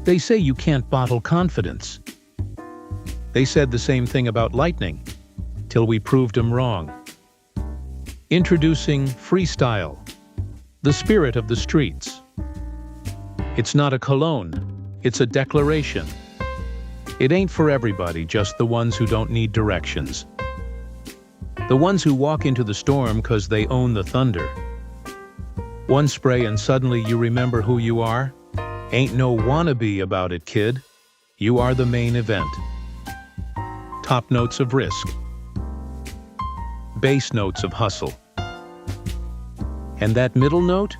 They say you can't bottle confidence. They said the same thing about lightning, till we proved them wrong. Introducing freestyle, the spirit of the streets. It's not a cologne, it's a declaration. It ain't for everybody, just the ones who don't need directions. The ones who walk into the storm 'cause they own the thunder. One spray and suddenly you remember who you are? Ain't no wannabe about it, kid. You are the main event. Top notes of risk. Bass notes of hustle. And that middle note?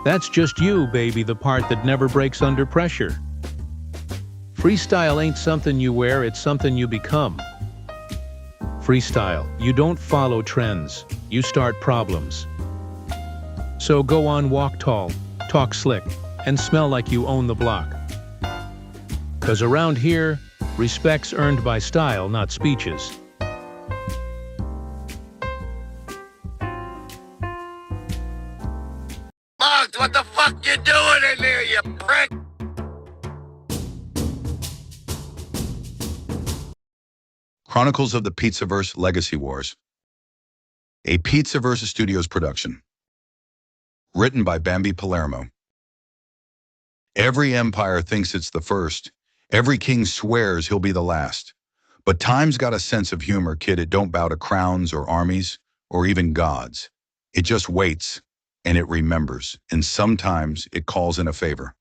That's just you, baby, the part that never breaks under pressure. Freestyle ain't something you wear, it's something you become. Freestyle, you don't follow trends, you start problems. So go on, walk tall, talk slick, and smell like you own the block. 'Cause around here, respect's earned by style, not speeches. Bugs, what the fuck you doing in there, you prick? Chronicles of the Pizzaverse Legacy Wars. A Pizzaverse Studios production. Written by Bambi Palermo. Every empire thinks it's the first. Every king swears he'll be the last. But time's got a sense of humor, kid. It don't bow to crowns or armies or even gods. It just waits, and it remembers, and sometimes it calls in a favor.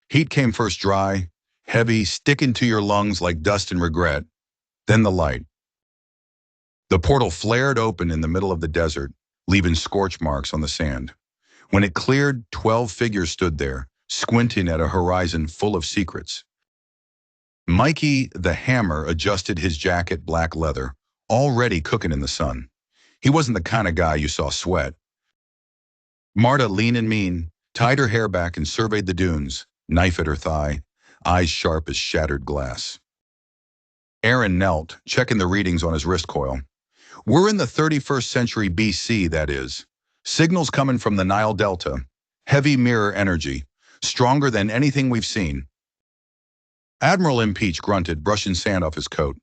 Heat came first dry, heavy, sticking to your lungs like dust and regret. Then the light. The portal flared open in the middle of the desert, leaving scorch marks on the sand. When it cleared, 12 figures stood there, squinting at a horizon full of secrets. Mikey the Hammer adjusted his jacket, black leather, already cooking in the sun. He wasn't the kind of guy you saw sweat. Marta, lean and mean, tied her hair back and surveyed the dunes, knife at her thigh, eyes sharp as shattered glass. Aaron knelt, checking the readings on his wrist coil. We're in the 31st century BC, that is. Signals coming from the Nile Delta. Heavy mirror energy. Stronger than anything we've seen. Admiral Impeach grunted, brushing sand off his coat.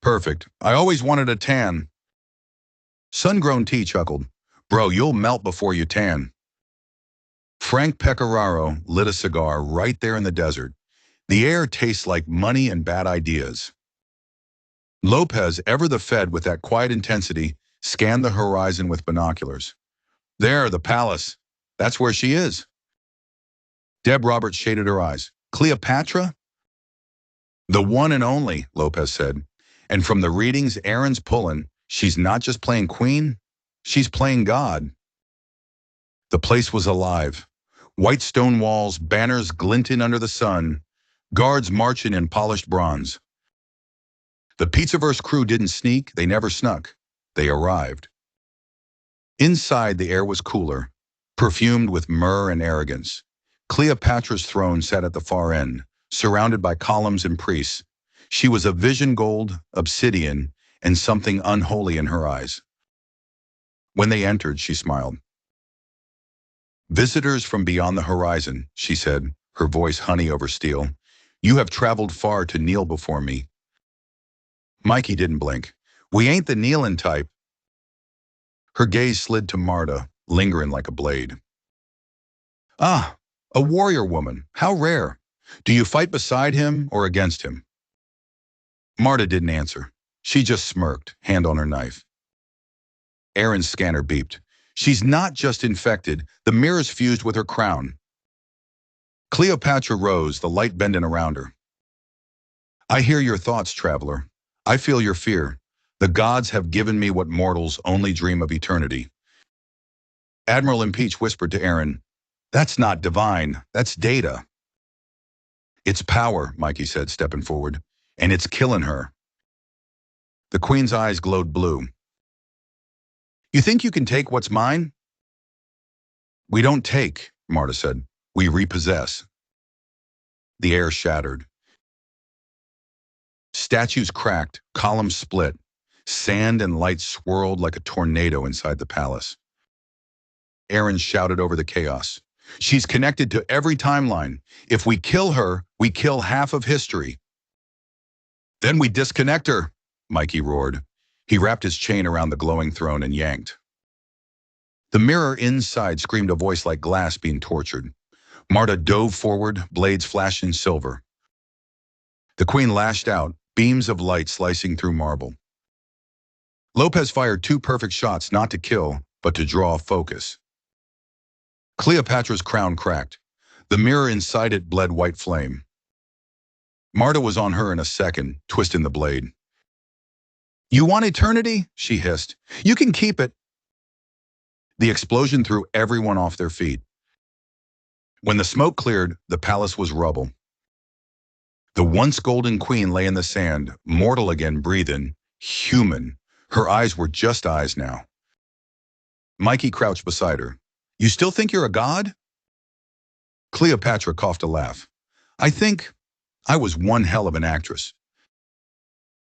Perfect. I always wanted a tan. Sun-grown T chuckled. Bro, you'll melt before you tan. Frank Pecoraro lit a cigar right there in the desert. The air tastes like money and bad ideas. Lopez, ever the Fed with that quiet intensity, scanned the horizon with binoculars. There, the palace. That's where she is. Deb Roberts shaded her eyes. Cleopatra? The one and only, Lopez said. And from the readings Aaron's pulling, she's not just playing queen, she's playing God. The place was alive. White stone walls, banners glinting under the sun, guards marching in polished bronze. The Pizzaverse crew didn't sneak, they never snuck. They arrived. Inside, the air was cooler, perfumed with myrrh and arrogance. Cleopatra's throne sat at the far end, surrounded by columns and priests. She was a vision gold, obsidian, and something unholy in her eyes. When they entered, she smiled. Visitors from beyond the horizon, she said, her voice honey over steel. You have traveled far to kneel before me. Mikey didn't blink. We ain't the kneeling type. Her gaze slid to Marta, lingering like a blade. Ah, a warrior woman. How rare. Do you fight beside him or against him? Marta didn't answer. She just smirked, hand on her knife. Aaron's scanner beeped. She's not just infected. The mirrors fused with her crown. Cleopatra rose, the light bending around her. I hear your thoughts, traveler. I feel your fear. The gods have given me what mortals only dream of eternity. Admiral Impeach whispered to Aaron, that's not divine, that's data. It's power, Mikey said, stepping forward, and it's killing her. The queen's eyes glowed blue. You think you can take what's mine? We don't take, Marta said. We repossess. The air shattered. Statues cracked, columns split. Sand and light swirled like a tornado inside the palace. Aaron shouted over the chaos. She's connected to every timeline. If we kill her, we kill half of history. Then we disconnect her, Mikey roared. He wrapped his chain around the glowing throne and yanked. The mirror inside screamed a voice like glass being tortured. Marta dove forward, blades flashing silver. The queen lashed out, beams of light slicing through marble. Lopez fired 2 perfect shots not to kill, but to draw focus. Cleopatra's crown cracked. The mirror inside it bled white flame. Marta was on her in a second, twisting the blade. "You want eternity?" she hissed. "You can keep it." The explosion threw everyone off their feet. When the smoke cleared, the palace was rubble. The once golden queen lay in the sand, mortal again, breathing, human. Her eyes were just eyes now. Mikey crouched beside her. "You still think you're a god?" Cleopatra coughed a laugh. "I think I was one hell of an actress."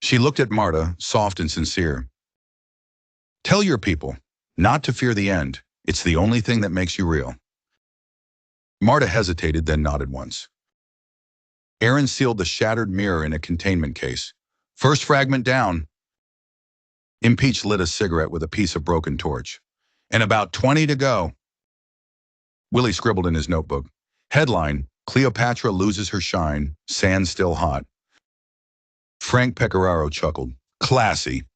She looked at Marta, soft and sincere. "Tell your people not to fear the end. It's the only thing that makes you real." Marta hesitated, then nodded once. Aaron sealed the shattered mirror in a containment case. "First fragment down." Impeach lit a cigarette with a piece of broken torch. "And about 20 to go." Willie scribbled in his notebook. Headline, "Cleopatra loses her shine, sand still hot." Frank Pecoraro chuckled. "Classy."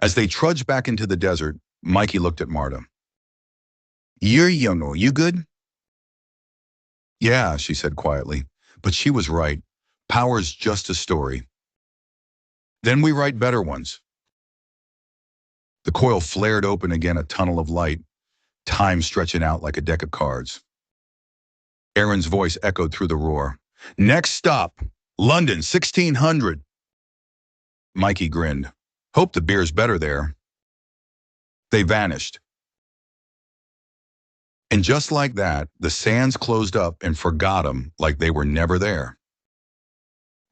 As they trudged back into the desert, Mikey looked at Marta. "You're young, you good?" "Yeah," she said quietly. But she was right. Power's just a story. Then we write better ones. The coil flared open again, a tunnel of light, time stretching out like a deck of cards. Aaron's voice echoed through the roar. "Next stop, London, 1600. Mikey grinned. "Hope the beer's better there." They vanished. And just like that, the sands closed up and forgot them like they were never there.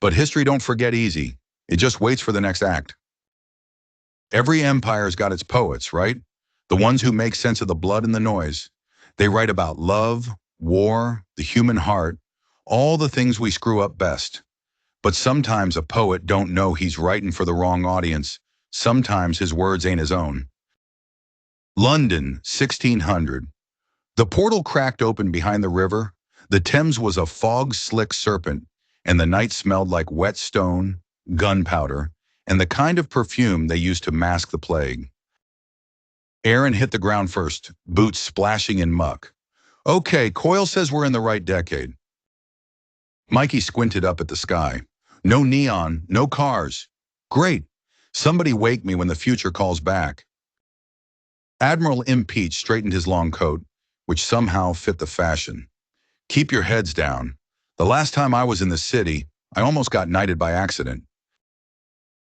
But history don't forget easy. It just waits for the next act. Every empire's got its poets, right? The ones who make sense of the blood and the noise. They write about love, war, the human heart, all the things we screw up best. But sometimes a poet don't know he's writing for the wrong audience. Sometimes his words ain't his own. London, 1600. The portal cracked open behind the river. The Thames was a fog-slick serpent, and the night smelled like wet stone, gunpowder, and the kind of perfume they used to mask the plague. Aaron hit the ground first, boots splashing in muck. "Okay, Coyle says we're in the right decade." Mikey squinted up at the sky. "No neon, no cars. Great. Somebody wake me when the future calls back." Admiral Impeach straightened his long coat, which somehow fit the fashion. "Keep your heads down. The last time I was in the city, I almost got knighted by accident."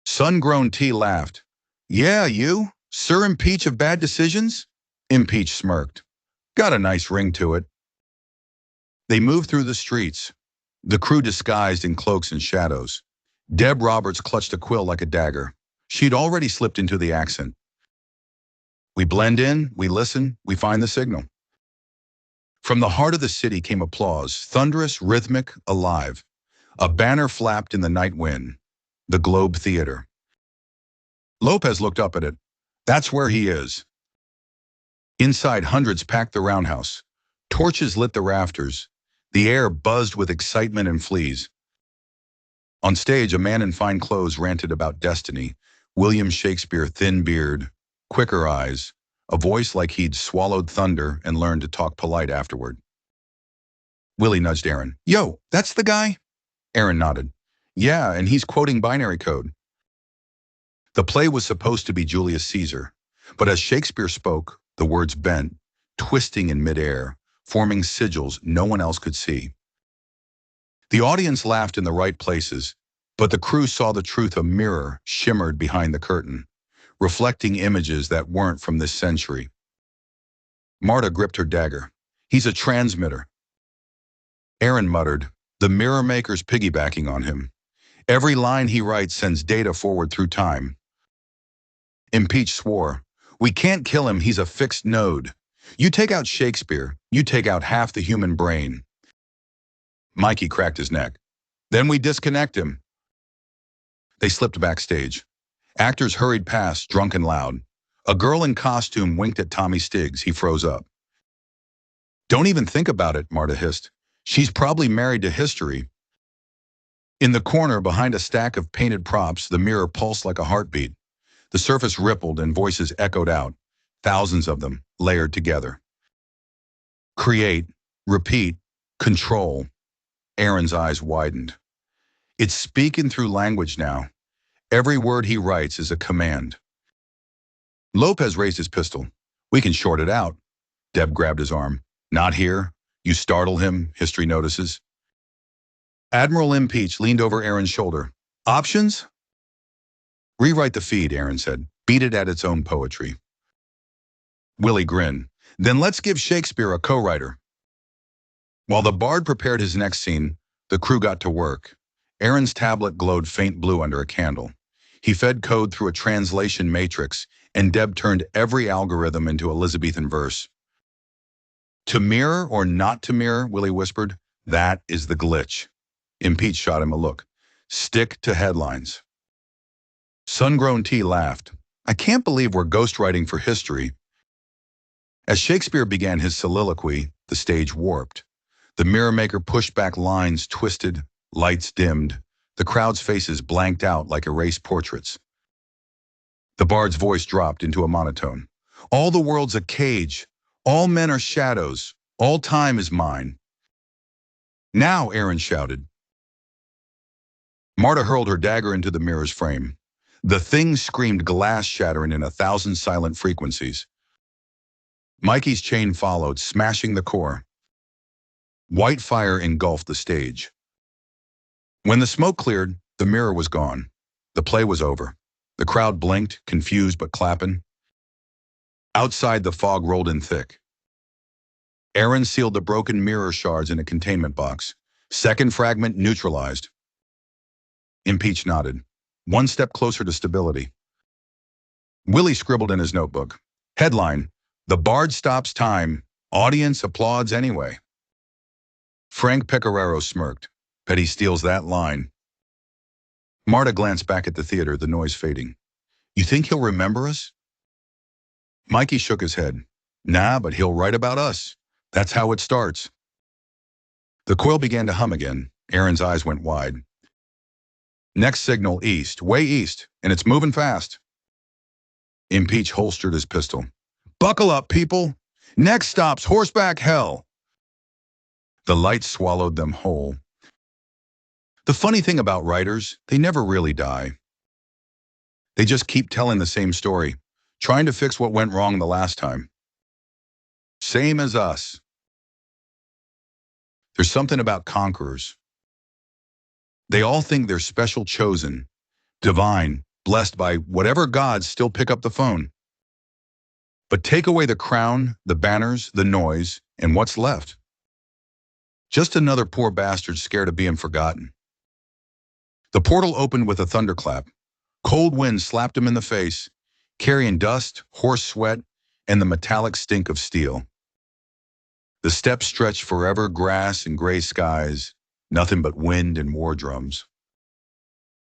Sun-grown T laughed. "Yeah, you? Sir Impeach of bad decisions?" Impeach smirked. "Got a nice ring to it." They moved through the streets, the crew disguised in cloaks and shadows. Deb Roberts clutched a quill like a dagger. She'd already slipped into the accent. "We blend in, we listen, we find the signal." From the heart of the city came applause, thunderous, rhythmic, alive. A banner flapped in the night wind. The Globe Theater. Lopez looked up at it. That's where he is. Inside, hundreds packed the roundhouse. Torches lit the rafters. The air buzzed with excitement and fleas. On stage, a man in fine clothes ranted about destiny. William Shakespeare, thin beard, quicker eyes, a voice like he'd swallowed thunder and learned to talk polite afterward. Willie nudged Aaron. "Yo, that's the guy?" Aaron nodded. "Yeah, and he's quoting binary code." The play was supposed to be Julius Caesar, but as Shakespeare spoke, the words bent, twisting in midair, forming sigils no one else could see. The audience laughed in the right places, but the crew saw the truth. A mirror shimmered behind the curtain, reflecting images that weren't from this century. Marta gripped her dagger. "He's a transmitter." Aaron muttered, "The mirror maker's piggybacking on him. Every line he writes sends data forward through time." Impeach swore, "We can't kill him, he's a fixed node. You take out Shakespeare, you take out half the human brain. Mikey cracked his neck. Then we disconnect him. They slipped backstage. Actors hurried past, drunk and loud. A girl in costume winked at Tommy Stiggs. He froze up. Don't even think about it, Marta hissed. She's probably married to history. In the corner, behind a stack of painted props, the mirror pulsed like a heartbeat. The surface rippled and voices echoed out, thousands of them, layered together. Create, repeat, control. Aaron's eyes widened. It's speaking through language now. Every word he writes is a command. Lopez raised his pistol. We can short it out. Deb grabbed his arm. Not here. You startle him, history notices. Admiral Impeach leaned over Aaron's shoulder. Options? Rewrite the feed, Aaron said. Beat it at its own poetry. Willie grinned. Then let's give Shakespeare a co-writer. While the bard prepared his next scene, the crew got to work. Aaron's tablet glowed faint blue under a candle. He fed code through a translation matrix, and Deb turned every algorithm into Elizabethan verse. To mirror or not to mirror, Willie whispered, that is the glitch. Impeach shot him a look. Stick to headlines. Sun-Grown Tea laughed. I can't believe we're ghostwriting for history. As Shakespeare began his soliloquy, the stage warped. The mirror maker pushed back lines, twisted, lights dimmed. The crowd's faces blanked out like erased portraits. The bard's voice dropped into a monotone. All the world's a cage. All men are shadows. All time is mine. Now, Aaron shouted. Marta hurled her dagger into the mirror's frame. The thing screamed, glass shattering in 1,000 silent frequencies. Mikey's chain followed, smashing the core. White fire engulfed the stage. When the smoke cleared, the mirror was gone. The play was over. The crowd blinked, confused but clapping. Outside, the fog rolled in thick. Aaron sealed the broken mirror shards in a containment box. Second fragment neutralized. Impeach nodded. One step closer to stability. Willie scribbled in his notebook. Headline, The Bard Stops Time. Audience applauds anyway. Frank Pecoraro smirked. Bet he steals that line. Marta glanced back at the theater, the noise fading. You think he'll remember us? Mikey shook his head. Nah, but he'll write about us. That's how it starts. The coil began to hum again. Aaron's eyes went wide. Next signal east, way east, and it's moving fast. Impeach holstered his pistol. Buckle up, people. Next stop's horseback hell. The light swallowed them whole. The funny thing about writers, they never really die. They just keep telling the same story, trying to fix what went wrong the last time. Same as us. There's something about conquerors. They all think they're special chosen, divine, blessed by whatever gods still pick up the phone. But take away the crown, the banners, the noise, and what's left? Just another poor bastard scared of being forgotten. The portal opened with a thunderclap. Cold wind slapped him in the face, carrying dust, horse sweat, and the metallic stink of steel. The steps stretched forever, grass and gray skies, nothing but wind and war drums.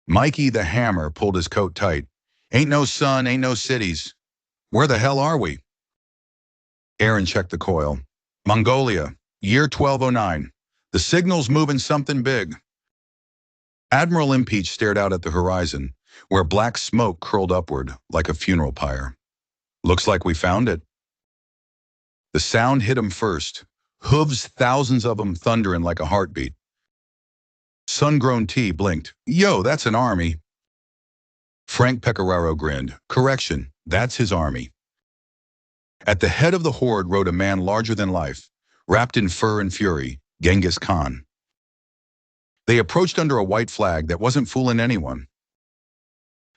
Mikey the Hammer pulled his coat tight. Ain't no sun, ain't no cities. Where the hell are we? Aaron checked the coil. Mongolia, year 1209. The signal's moving something big. Admiral Impeach stared out at the horizon, where black smoke curled upward like a funeral pyre. Looks like we found it. The sound hit him first. Hooves, thousands of them thundering like a heartbeat. Sun-Grown Tea blinked. Yo, that's an army. Frank Pecoraro grinned. Correction, that's his army. At the head of the horde rode a man larger than life, wrapped in fur and fury, Genghis Khan. They approached under a white flag that wasn't fooling anyone.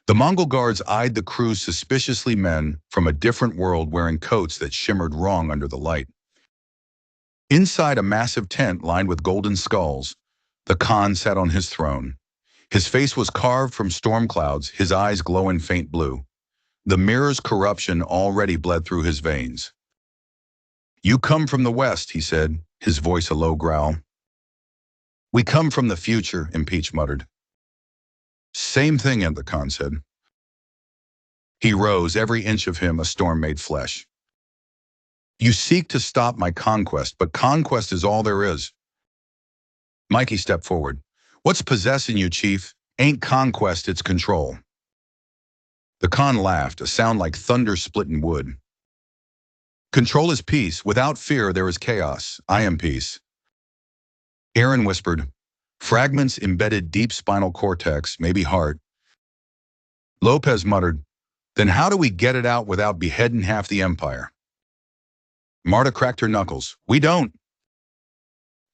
The Mongol guards eyed the crew's suspiciously men from a different world wearing coats that shimmered wrong under the light. Inside a massive tent lined with golden skulls, the Khan sat on his throne. His face was carved from storm clouds, his eyes glowing faint blue. The mirror's corruption already bled through his veins. You come from the west, he said, his voice a low growl. We come from the future, Impeach muttered. Same thing, Khan said. He rose, every inch of him a storm-made flesh. You seek to stop my conquest, but conquest is all there is. Mikey stepped forward. What's possessing you, Chief? Ain't conquest, it's control. The Khan laughed, a sound like thunder splitting wood. Control is peace. Without fear, there is chaos. I am peace. Aaron whispered, fragments embedded deep spinal cortex, maybe heart. Lopez muttered, then how do we get it out without beheading half the empire? Marta cracked her knuckles. We don't.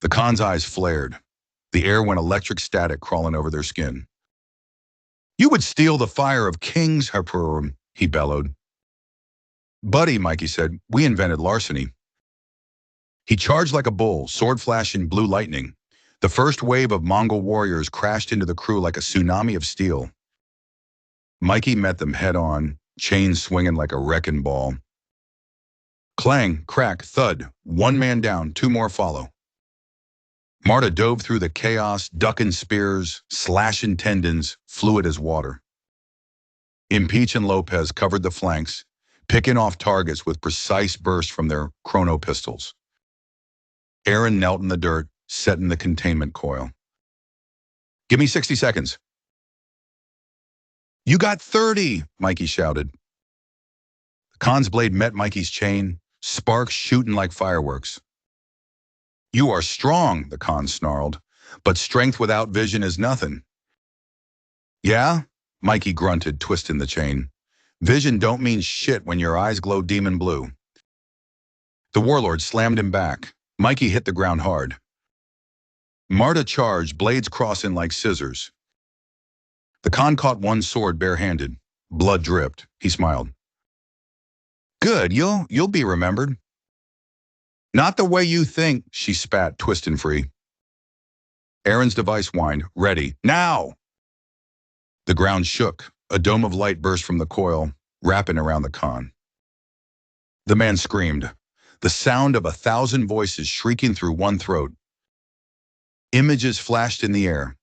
The Khan's eyes flared. The air went electric static crawling over their skin. You would steal the fire of kings, Harpurum, he bellowed. Buddy, Mikey said, we invented larceny. He charged like a bull, sword flashing blue lightning. The first wave of Mongol warriors crashed into the crew like a tsunami of steel. Mikey met them head on, chains swinging like a wrecking ball. Clang, crack, thud, one man down, two more follow. Marta dove through the chaos, ducking spears, slashing tendons, fluid as water. Impeach and Lopez covered the flanks, picking off targets with precise bursts from their chrono pistols. Aaron knelt in the dirt, setting the containment coil. Give me 60 seconds. You got 30, Mikey shouted. The Khan's blade met Mikey's chain, sparks shooting like fireworks. You are strong, the Khan snarled, but strength without vision is nothing. Yeah? Mikey grunted, twisting the chain. Vision don't mean shit when your eyes glow demon blue. The warlord slammed him back. Mikey hit the ground hard. Marta charged, blades crossing like scissors. The Khan caught one sword barehanded. Blood dripped. He smiled. Good, you'll be remembered. Not the way you think, she spat, twisting free. Aaron's device whined, ready, now! The ground shook. A dome of light burst from the coil, wrapping around the Khan. The man screamed, the sound of 1,000 voices shrieking through one throat. Images flashed in the air,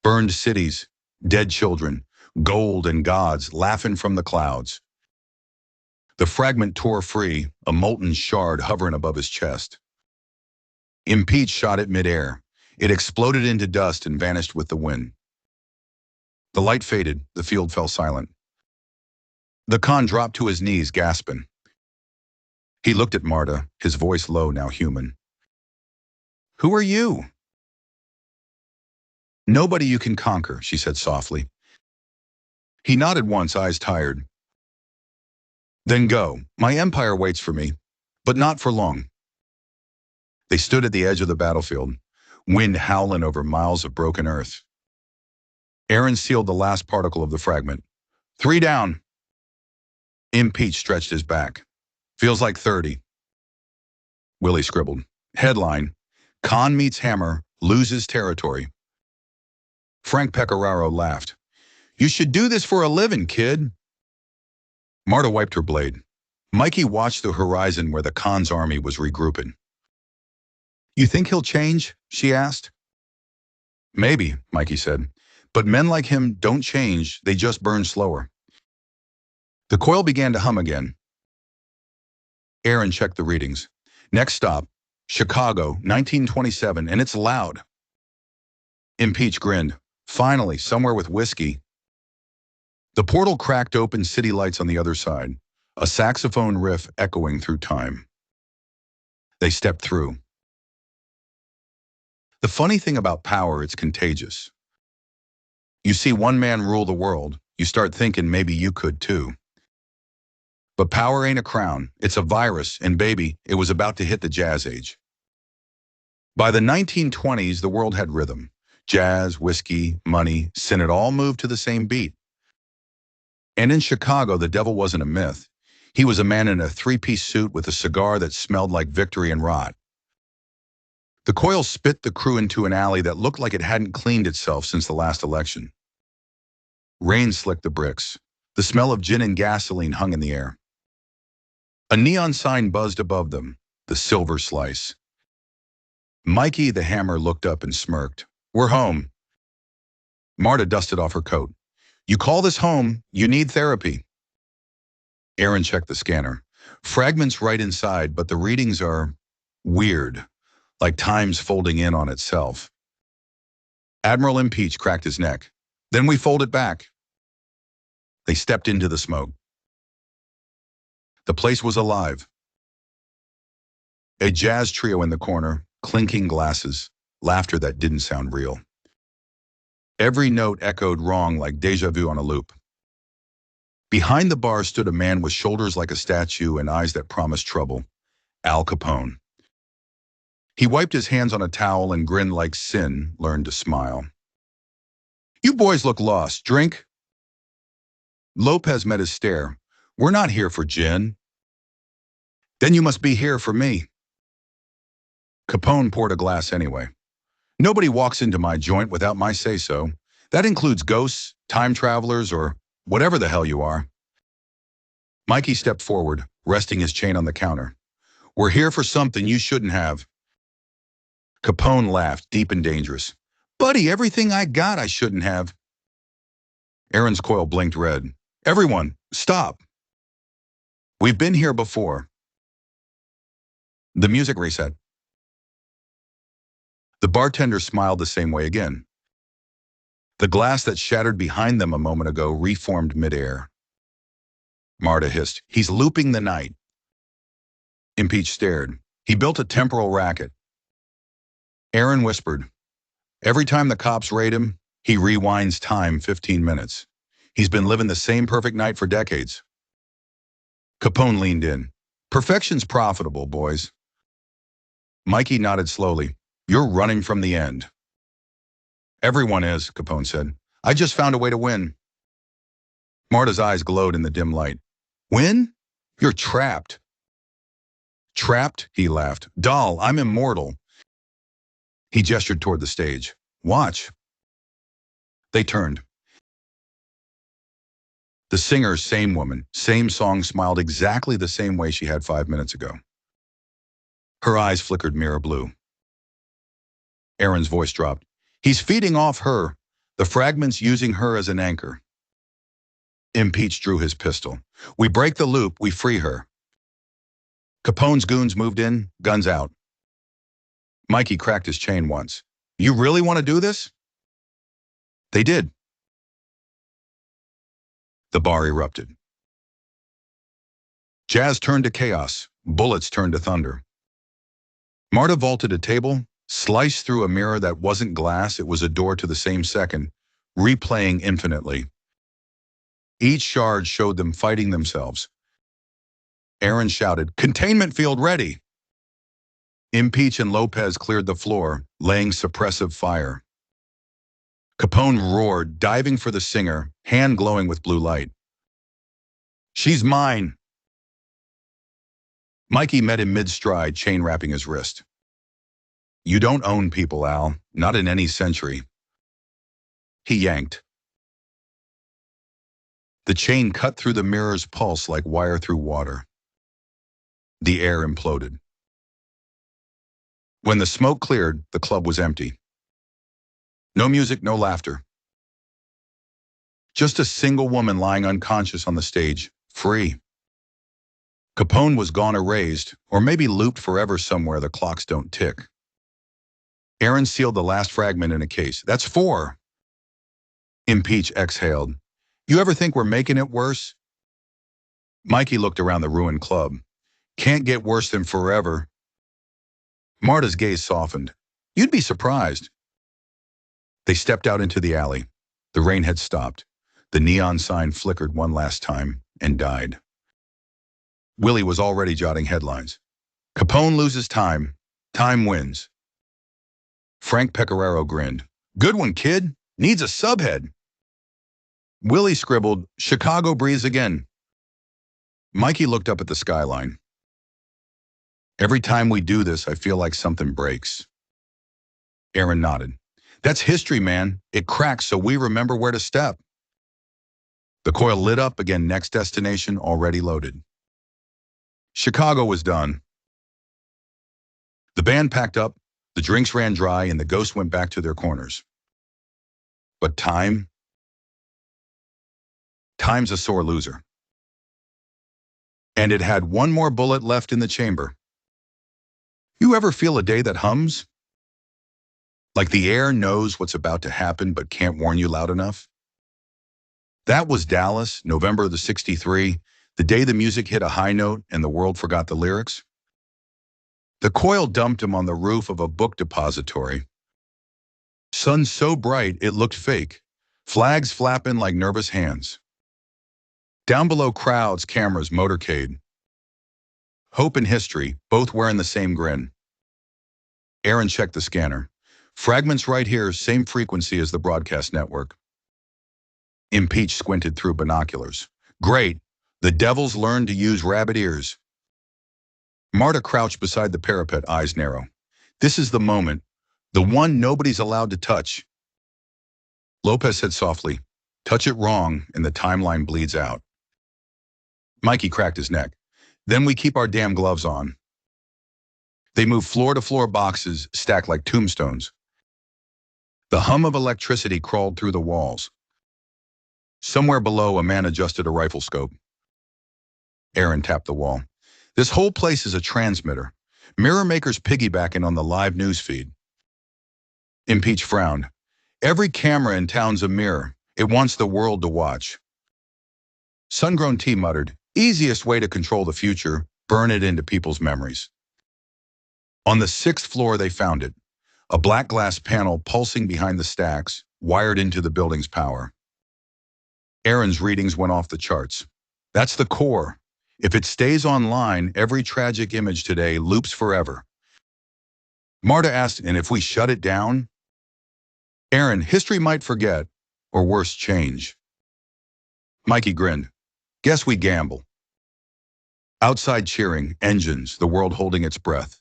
burned cities, dead children, gold and gods laughing from the clouds. The fragment tore free, a molten shard hovering above his chest. Impeach shot it midair. It exploded into dust and vanished with the wind. The light faded, the field fell silent. The Khan dropped to his knees, gasping. He looked at Marta, his voice low, now human. Who are you? Nobody you can conquer, she said softly. He nodded once, eyes tired. Then go. My empire waits for me, but not for long. They stood at the edge of the battlefield, wind howling over miles of broken earth. Aaron sealed the last particle of the fragment. 3 down. Impeach stretched his back. Feels like 30. Willie scribbled. Headline, Khan meets Hammer, loses territory. Frank Pecoraro laughed. You should do this for a living, kid. Marta wiped her blade. Mikey watched the horizon where the Khan's army was regrouping. You think he'll change? She asked. Maybe, Mikey said. But men like him don't change, they just burn slower. The coil began to hum again. Aaron checked the readings. Next stop, Chicago, 1927, and it's loud. Impeach grinned. Finally, somewhere with whiskey. The portal cracked open, city lights on the other side, a saxophone riff echoing through time. They stepped through. The funny thing about power, it's contagious. You see one man rule the world, you start thinking maybe you could too. But power ain't a crown, it's a virus, and baby, it was about to hit the jazz age. By the 1920s, the world had rhythm. Jazz, whiskey, money, sin, it all moved to the same beat. And in Chicago, the devil wasn't a myth. He was a man in a 3-piece suit with a cigar that smelled like victory and rot. The coil spit the crew into an alley that looked like it hadn't cleaned itself since the last election. Rain slicked the bricks. The smell of gin and gasoline hung in the air. A neon sign buzzed above them. the silver slice. Mikey the hammer looked up and smirked. We're home. Marta dusted off her coat. You call this home, you need therapy. Aaron checked the scanner. Fragments right inside, but the readings are weird, like time's folding in on itself. Admiral Impeach cracked his neck. Then we fold it back. They stepped into the smoke. The place was alive. A jazz trio in the corner, clinking glasses, laughter that didn't sound real. Every note echoed wrong like deja vu on a loop. Behind the bar stood a man with shoulders like a statue and eyes that promised trouble. Al Capone. He wiped his hands on a towel and grinned like sin learned to smile. You boys look lost. Drink? Lopez met his stare. We're not here for gin. Then you must be here for me. Capone poured a glass anyway. Nobody walks into my joint without my say-so. That includes ghosts, time travelers, or whatever the hell you are. Mikey stepped forward, resting his chain on the counter. We're here for something you shouldn't have. Capone laughed, deep and dangerous. Buddy, everything I got I shouldn't have. Aaron's coil blinked red. Everyone, stop. We've been here before. The music reset. The bartender smiled the same way again. The glass that shattered behind them a moment ago reformed midair. Marta hissed, he's looping the night. Impeach stared. He built a temporal racket. Aaron whispered, every time the cops raid him, he rewinds time 15 minutes. He's been living the same perfect night for decades. Capone leaned in. Perfection's profitable, boys. Mikey nodded slowly. You're running from the end. Everyone is, Capone said. I just found a way to win. Marta's eyes glowed in the dim light. Win? You're trapped. Trapped? He laughed. Doll, I'm immortal. He gestured toward the stage. Watch. They turned. The singer, same woman, same song, smiled exactly the same way she had 5 minutes ago. Her eyes flickered mirror blue. Aaron's voice dropped. He's feeding off her, the fragments using her as an anchor. Impeach drew his pistol. We break the loop, we free her. Capone's goons moved in, guns out. Mikey cracked his chain once. You really want to do this? They did. The bar erupted. Jazz turned to chaos. Bullets turned to thunder. Marta vaulted a table, sliced through a mirror that wasn't glass, it was a door to the same second, replaying infinitely. Each shard showed them fighting themselves. Aaron shouted, containment field ready! Impeach and Lopez cleared the floor, laying suppressive fire. Capone roared, diving for the singer, hand glowing with blue light. She's mine! Mikey met him mid-stride, chain wrapping his wrist. You don't own people, Al, not in any century. He yanked. The chain cut through the mirror's pulse like wire through water. The air imploded. When the smoke cleared, the club was empty. No music, no laughter. Just a single woman lying unconscious on the stage, free. Capone was gone, erased, or maybe looped forever somewhere the clocks don't tick. Aaron sealed the last fragment in a case. That's 4. Impeach exhaled. You ever think we're making it worse? Mikey looked around the ruined club. Can't get worse than forever. Marta's gaze softened. You'd be surprised. They stepped out into the alley. The rain had stopped. The neon sign flickered one last time and died. Willie was already jotting headlines. Capone loses time. Time wins. Frank Pecoraro grinned. Good one, kid. Needs a subhead. Willie scribbled, Chicago breathes again. Mikey looked up at the skyline. Every time we do this, I feel like something breaks. Aaron nodded. That's history, man. It cracks so we remember where to step. The coil lit up again, next destination already loaded. Chicago was done. The band packed up, the drinks ran dry, and the ghosts went back to their corners. But time's a sore loser. And it had one more bullet left in the chamber. You ever feel a day that hums? Like the air knows what's about to happen but can't warn you loud enough? That was Dallas, November of the '63, the day the music hit a high note and the world forgot the lyrics. The coil dumped him on the roof of a book depository. Sun so bright it looked fake, flags flapping like nervous hands. Down below, crowds, cameras, motorcade. Hope and history, both wearing the same grin. Aaron checked the scanner. Fragments right here, same frequency as the broadcast network. Impeach squinted through binoculars. Great, the devils learned to use rabbit ears. Marta crouched beside the parapet, eyes narrow. This is the moment, the one nobody's allowed to touch. Lopez said softly, touch it wrong and the timeline bleeds out. Mikey cracked his neck. Then we keep our damn gloves on. They moved floor-to-floor boxes stacked like tombstones. The hum of electricity crawled through the walls. Somewhere below, a man adjusted a rifle scope. Aaron tapped the wall. This whole place is a transmitter. Mirror makers piggybacking on the live news feed. Impeach frowned. Every camera in town's a mirror. It wants the world to watch. Sun-Grown T muttered, easiest way to control the future, burn it into people's memories. On the 6th floor they found it. A black glass panel pulsing behind the stacks, wired into the building's power. Aaron's readings went off the charts. That's the core. If it stays online, every tragic image today loops forever. Marta asked, and if we shut it down? Aaron, history might forget, or worse, change. Mikey grinned. Guess we gamble. Outside cheering, engines, the world holding its breath.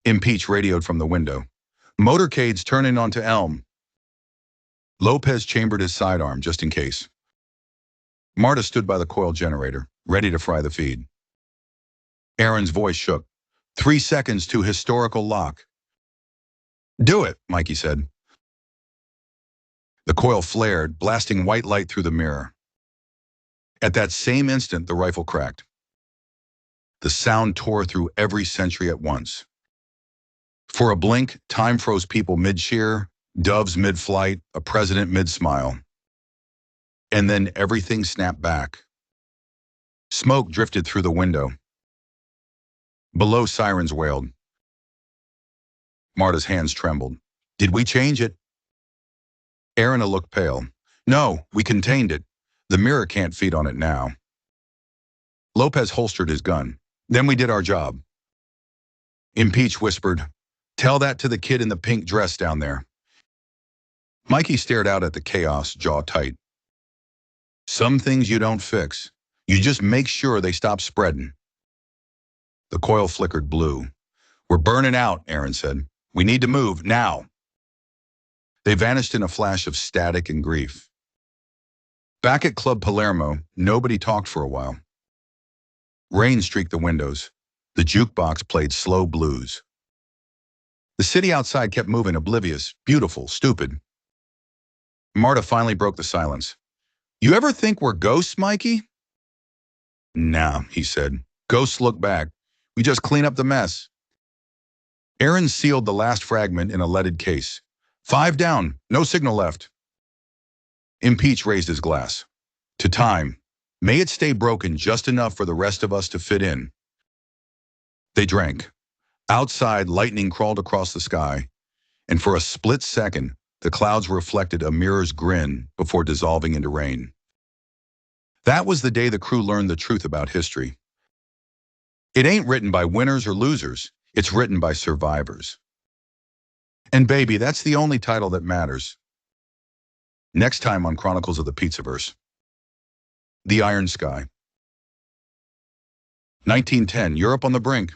Impeach radioed from the window. Motorcades turning onto Elm. Lopez chambered his sidearm just in case. Marta stood by the coil generator, ready to fry the feed. Aaron's voice shook. 3 seconds to historical lock. Do it, Mikey said. The coil flared, blasting white light through the mirror. At that same instant, the rifle cracked. The sound tore through every century at once. For a blink, time froze people mid-cheer, doves mid-flight, a president mid-smile. And then everything snapped back. Smoke drifted through the window. Below, sirens wailed. Marta's hands trembled. Did we change it? Aaron looked pale. No, we contained it. The mirror can't feed on it now. Lopez holstered his gun. Then we did our job. Impeach whispered, tell that to the kid in the pink dress down there. Mikey stared out at the chaos, jaw tight. Some things you don't fix. You just make sure they stop spreading. The coil flickered blue. We're burning out, Aaron said. We need to move, now. They vanished in a flash of static and grief. Back at Club Palermo, nobody talked for a while. Rain streaked the windows. The jukebox played slow blues. The city outside kept moving, oblivious, beautiful, stupid. Marta finally broke the silence. You ever think we're ghosts, Mikey? Nah, he said. Ghosts look back. We just clean up the mess. Aaron sealed the last fragment in a leaded case. 5 down, no signal left. Impeach raised his glass. To time. May it stay broken just enough for the rest of us to fit in. They drank. Outside, lightning crawled across the sky, and for a split second, the clouds reflected a mirror's grin before dissolving into rain. That was the day the crew learned the truth about history. It ain't written by winners or losers, it's written by survivors. And baby, that's the only title that matters. Next time on Chronicles of the Pizzaverse. The Iron Sky. 1910, Europe on the brink.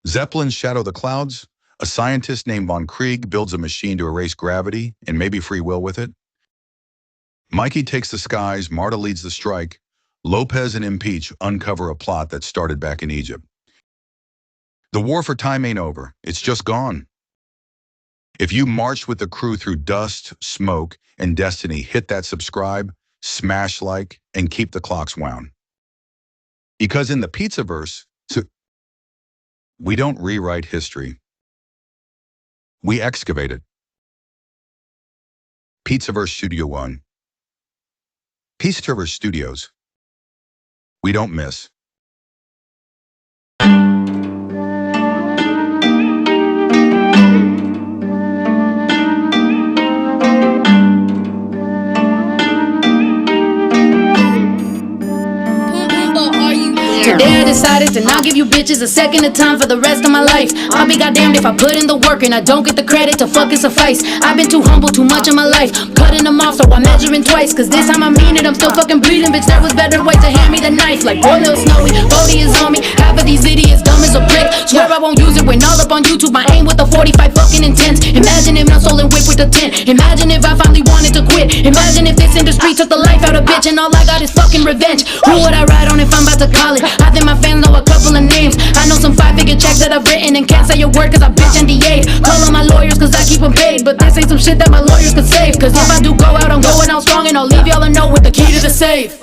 Zeppelins shadow the clouds. A scientist named Von Krieg builds a machine to erase gravity and maybe free will with it. Mikey takes the skies, Marta leads the strike. Lopez and Impeach uncover a plot that started back in Egypt. The war for time ain't over. It's just gone. If you marched with the crew through dust, smoke, and destiny, hit that subscribe, smash like, and keep the clocks wound. Because in the Pizzaverse, we don't rewrite history. We excavate it. Pizzaverse Studio One. Pizzaverse Studios. We don't miss. Today I decided to not give you bitches a second of time for the rest of my life. I'll be goddamned if I put in the work and I don't get the credit to fucking suffice. I've been too humble too much in my life, cutting them off so I'm measuring twice. Cause this time I mean it, I'm still fucking bleeding. Bitch, there was better way to hand me the knife. Like boy, little Snowy, Bodie is on me. Half of these idiots dumb as a prick. Swear I won't use it when all up on YouTube. My aim with the 45 fucking intense. Imagine if not stolen whip with the 10. Imagine if I finally wanted to quit. Imagine if this industry took the life out of bitch and all I got is fucking revenge. Who would I ride on if I'm about to call it? I think my fans know a couple of names. I know some 5-figure checks that I've written and can't say a word cause I bitch NDA'd. Call on my lawyers cause I keep them paid, but this ain't some shit that my lawyers could save. Cause if I do go out, I'm going out strong and I'll leave y'all a note with the key to the safe.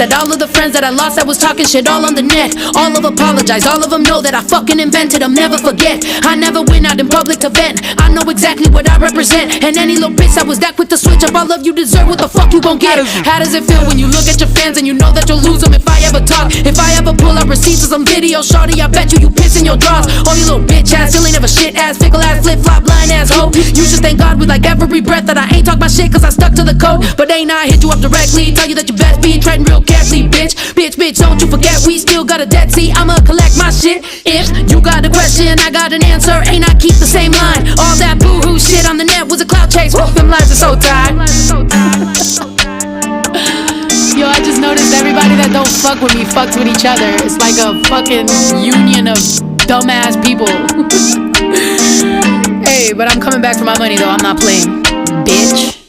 That all of the friends that I lost that was talking shit all on the net, all of apologize, all of them know that I fucking invented them, never forget. I never went out in public to vent, I know exactly what I represent. And any little bitch that was that quick to switch up, all of you deserve what the fuck you gon' get. How does it feel when you look at your fans and you know that you'll lose them if I ever talk? If I ever pull out receipts of some video, shorty, I bet you piss in your drawers. Oh, you little bitch ass, still ain't never shit ass, fickle ass, flip flop, blind ass hoe. You should thank God with like every breath that I ain't talk my shit cause I stuck to the code. But ain't I hit you up directly, tell you that you best be treading real carefully, bitch. Bitch, don't you forget we still got a debt. See, I'ma collect my shit. If you got a question, I got an answer. Ain't I keep the same line? All that boo-hoo shit on the net was a clout chase. Them lives are so tired. Yo, I just noticed everybody that don't fuck with me fucks with each other. It's like a fucking union of dumbass people. Hey, but I'm coming back for my money though, I'm not playing, bitch.